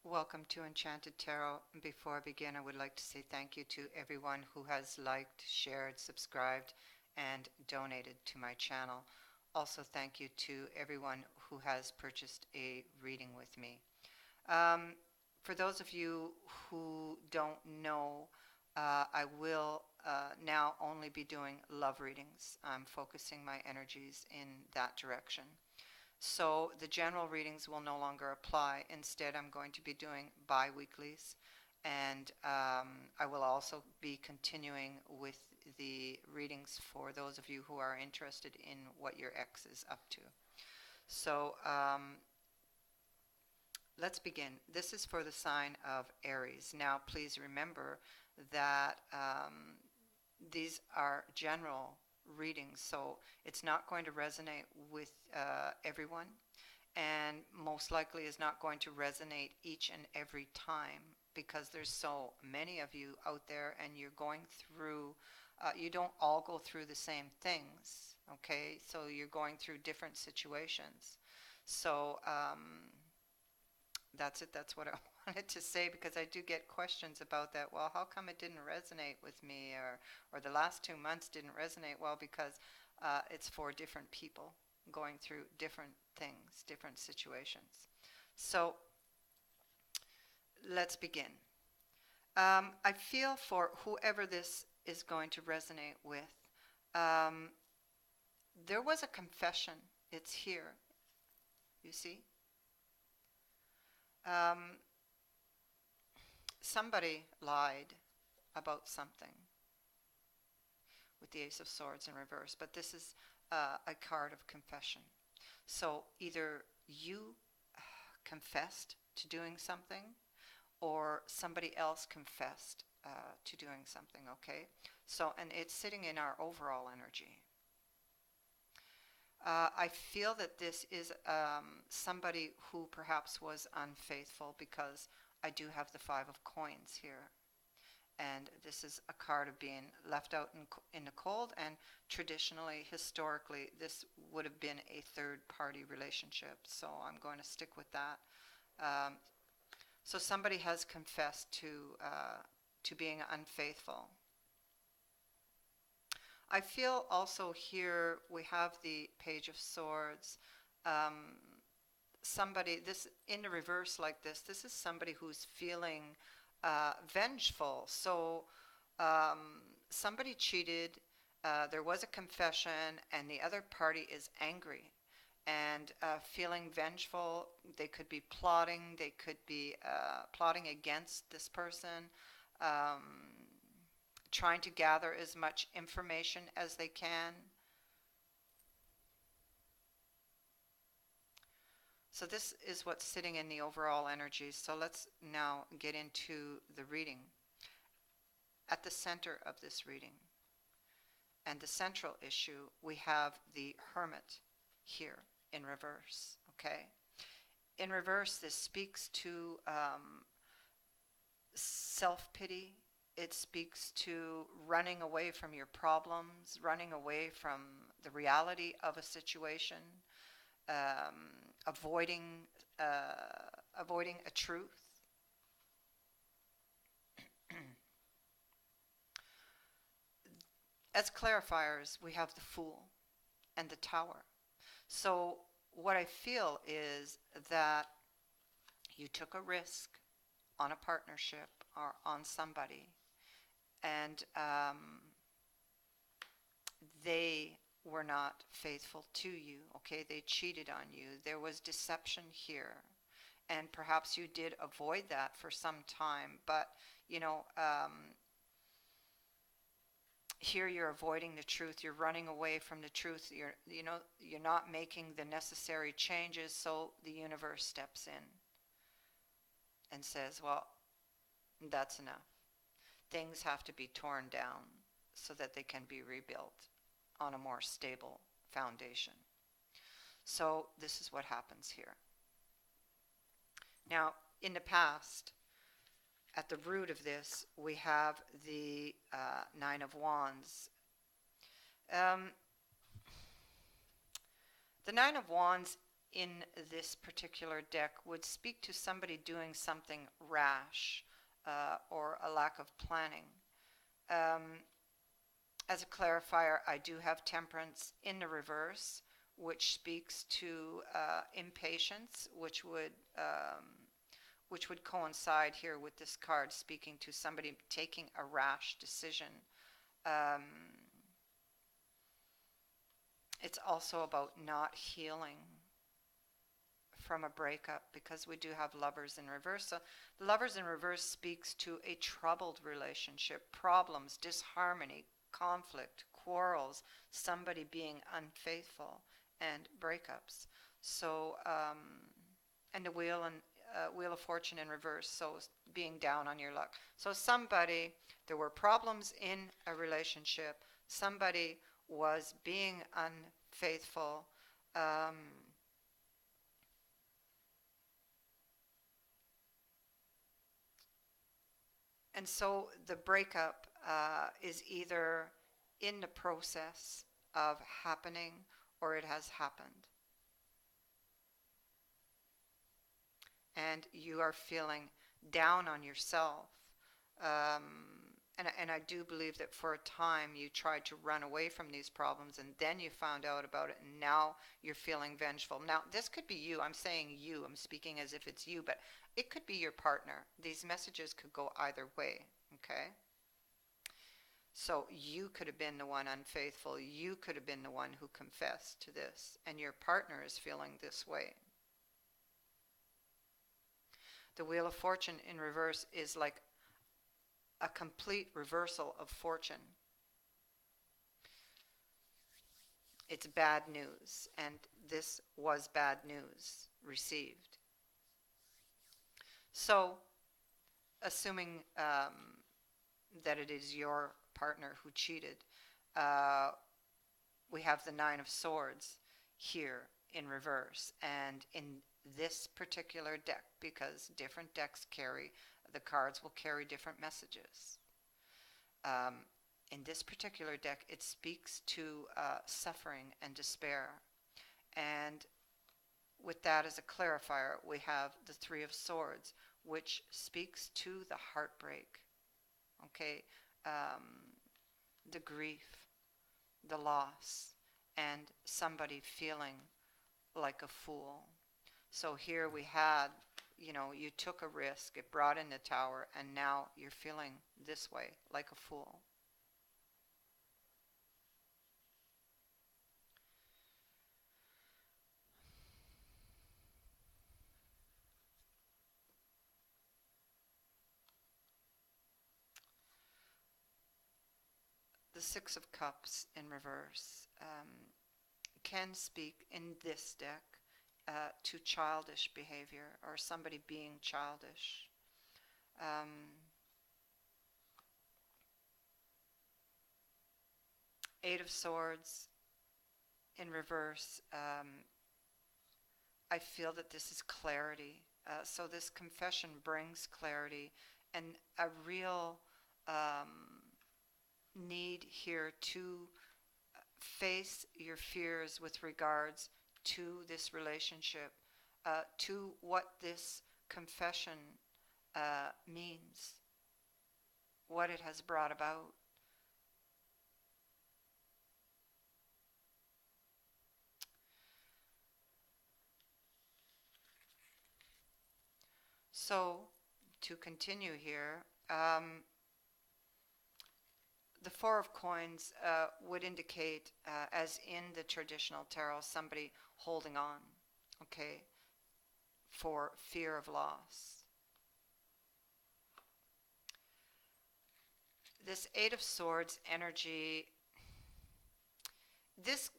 Welcome to Enchanted Tarot. Before I begin, I would like to say thank you to everyone who has liked, shared, subscribed, and donated to my channel. Also, thank you to everyone who has purchased a reading with me. Um, for those of you who don't know, I will now only be doing love readings. I'm focusing my energies in that direction. So the general readings will no longer apply. Instead, I'm going to be doing bi-weeklies, and I will also be continuing with the readings for those of you who are interested in what your ex is up to. So let's begin. This is for the sign of Aries. Now, please remember that these are general readings, so it's not going to resonate with everyone, and most likely is not going to resonate each and every time because there's so many of you out there, and you're going through. You don't all go through the same things, okay? So you're going through different situations. So that's it. That's what I wanted to say because I do get questions about that. Well, how come it didn't resonate with me, or the last 2 months didn't resonate? Well, because it's for different people going through different things, different situations. So let's begin. I feel for whoever this is going to resonate with. Um, there was a confession. It's here. You see? Um, somebody lied about something with the Ace of Swords in reverse, but this is a card of confession. So either you confessed to doing something, or somebody else confessed to doing something, okay? So, and it's sitting in our overall energy. I feel that this is somebody who perhaps was unfaithful because I do have the Five of Coins here. And this is a card of being left out in the cold, and traditionally, historically, this would have been a third-party relationship, so I'm going to stick with that. Um, so somebody has confessed to being unfaithful. I feel also here we have the Page of Swords. Um, somebody, this in the reverse like this is somebody who's feeling vengeful. So somebody cheated, there was a confession, and the other party is angry and feeling vengeful. They could be plotting, they could be plotting against this person, trying to gather as much information as they can. So this is what's sitting in the overall energy. So let's now get into the reading. At the center of this reading, and the central issue, we have the Hermit here in reverse, okay? In reverse, this speaks to self-pity. It speaks to running away from your problems, running away from the reality of a situation, avoiding avoiding a truth. As clarifiers, we have the Fool and the Tower. So what I feel is that you took a risk on a partnership or on somebody, and they were not faithful to you, okay? They cheated on you. There was deception here. And perhaps you did avoid that for some time, but, you know, here you're avoiding the truth. You're running away from the truth. You're not making the necessary changes, so the universe steps in and says, well, that's enough. Things have to be torn down so that they can be rebuilt on a more stable foundation. So this is what happens here. Now, in the past, at the root of this, we have the Nine of Wands. The Nine of Wands in this particular deck would speak to somebody doing something rash or a lack of planning. As a clarifier, I do have Temperance in the reverse, which speaks to impatience, which would coincide here with this card speaking to somebody taking a rash decision. It's also about not healing from a breakup, because we do have Lovers in reverse. So Lovers in reverse speaks to a troubled relationship, problems, disharmony, conflict, quarrels, somebody being unfaithful, and breakups. So, and the Wheel of Fortune in reverse, so being down on your luck. So there were problems in a relationship. Somebody was being unfaithful. And so the breakup is either in the process of happening or it has happened. And you are feeling down on yourself. And I do believe that for a time you tried to run away from these problems, and then you found out about it, and now you're feeling vengeful. Now, this could be you. I'm saying you. I'm speaking as if it's you, but it could be your partner. These messages could go either way, okay? So you could have been the one unfaithful. You could have been the one who confessed to this, and your partner is feeling this way. The Wheel of Fortune in reverse is like a complete reversal of fortune. It's bad news, and this was bad news received. So, assuming that it is your partner who cheated, we have the Nine of Swords here in reverse, and in this particular deck, because different decks the cards will carry different messages. In this particular deck, it speaks to suffering and despair. And with that as a clarifier, we have the Three of Swords, which speaks to the heartbreak, okay, the grief, the loss, and somebody feeling like a fool. So here we had, you took a risk, it brought in the Tower, and now you're feeling this way, like a fool. The Six of Cups in reverse can speak in this deck to childish behavior or somebody being childish. Eight of Swords in reverse, I feel that this is clarity. So this confession brings clarity and a real need here to face your fears with regards to this relationship, to what this confession means, what it has brought about. So, to continue here, the Four of Coins would indicate, as in the traditional tarot, somebody holding on, okay, for fear of loss. This Eight of Swords energy, this,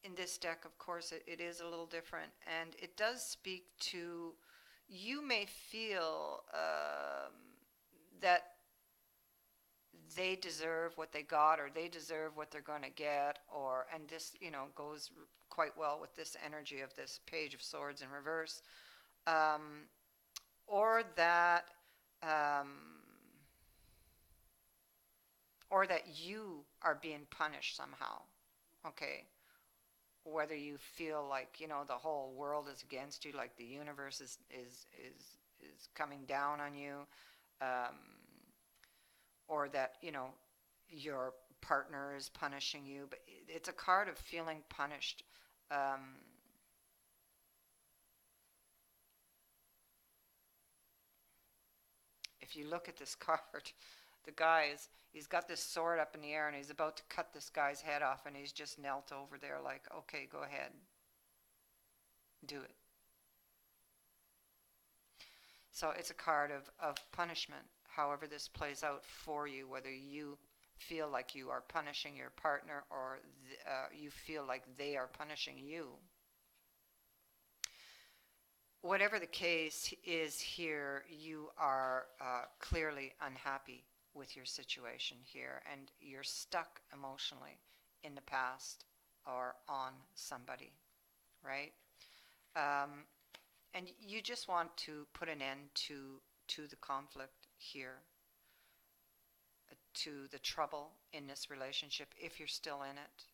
in this deck, of course, it is a little different, and it does speak to, you may feel that they deserve what they got, or they deserve what they're going to get, and this, goes quite well with this energy of this Page of Swords in reverse, or that you are being punished somehow, okay, whether you feel like, the whole world is against you, like the universe is coming down on you, um, or that, your partner is punishing you. But it's a card of feeling punished. Um, if you look at this card, the guy he's got this sword up in the air and he's about to cut this guy's head off, and he's just knelt over there like, okay, go ahead, do it. So it's a card of punishment. However this plays out for you, whether you feel like you are punishing your partner, or you feel like they are punishing you. Whatever the case is here, you are clearly unhappy with your situation here, and you're stuck emotionally in the past or on somebody, right? Um, and you just want to put an end to the conflict here, to the trouble in this relationship if you're still in it.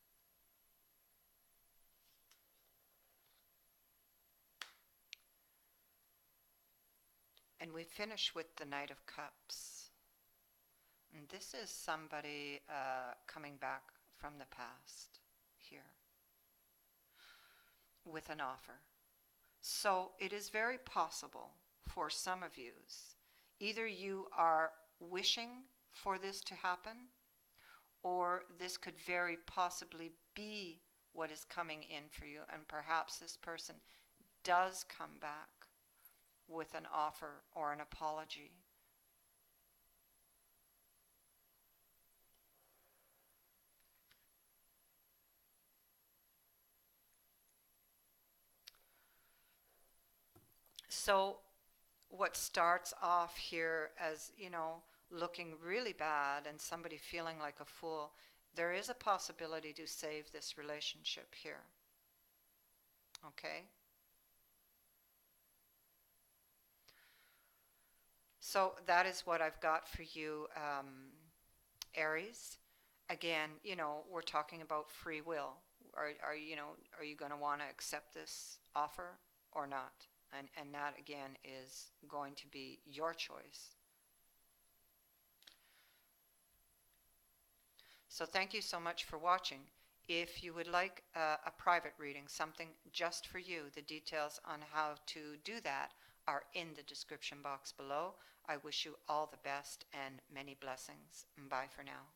And we finish with the Knight of Cups. And this is somebody coming back from the past here with an offer. So it is very possible for some of you, either you are wishing for this to happen, or this could very possibly be what is coming in for you, and perhaps this person does come back with an offer or an apology. So what starts off here as, looking really bad and somebody feeling like a fool, there is a possibility to save this relationship here. Okay? So that is what I've got for you, Aries. Again, we're talking about free will. Are you going to want to accept this offer or not? And that, again, is going to be your choice. So thank you so much for watching. If you would like a private reading, something just for you, the details on how to do that are in the description box below. I wish you all the best and many blessings. Bye for now.